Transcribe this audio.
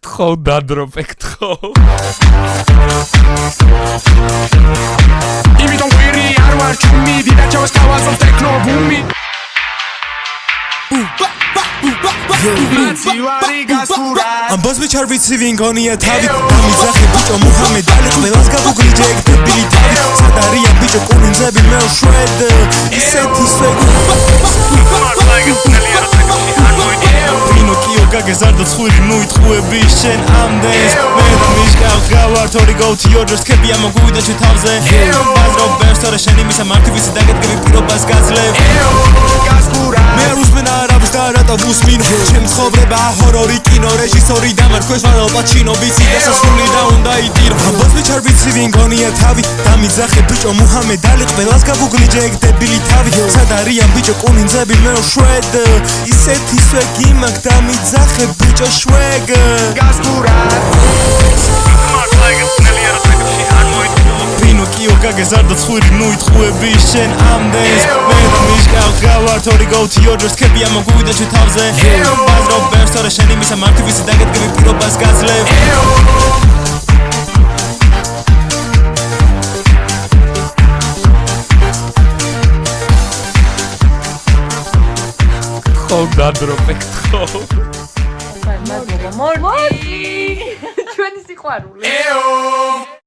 გკითხო დადროპეკთხო იმიტომ ვირი არ ვარ ჩუმი დიდა ჩავს თავაზობს ტექნო ბუმი ამბოს მეჩარ ვიცი ვინ გონია თავი დამიძახე ბიჭო მუჰამედ ალი ყველას გაგუგლიჯე ეგ დებილი თავი სად არიან ბიჭო კუნინძები მე შვედ ისეთი სვეგი პინოკიო გაგეზარდო ცხვირი ნუიტყუები შენ ამდენს მე და მიშკავ გავარ თორი გოუთი ორჯერ სქები ამოგვიდა ჩვენ თავზე ბაზრო ბერსტორე შენი მისა მარტი ვიცი დაგედგები პირობას გაძლევ მე არ უსმენ არაბს და რატო ვუსმინო ჩემ ცხოვრება ჰორორი კინო რეჟისორი დამარქვეს ვარ პაჩინო ვიცი დასასრული და უნდა იტირო ამბოს მეჩარ ვიცი ვინ გონია თავი დამიძახე ბიჭო მუჰამედ ალი ყველას გაგუგლიჯე ეგ დებილი თავი სად არიან ბიჭო კუნინძები მე შვედ ისეთი სვეგი მაგ დამიძახე ბიჭო შვეგ პინოკიო გაგეზარდო ცხვირი ნუიტყუები შენ ამდენს მე და მიშკავ გავარ თორი გოუთი ორჯერ სქები ამოგვიდა ჩვენ თავზე ბაზრო ბერსტორე შენი მისა მარტი ვიცი დაგედგები პირობას გაძლევ გკითხო დადროპეკთხო მადლობა მორტი ჩვენი სიყვარული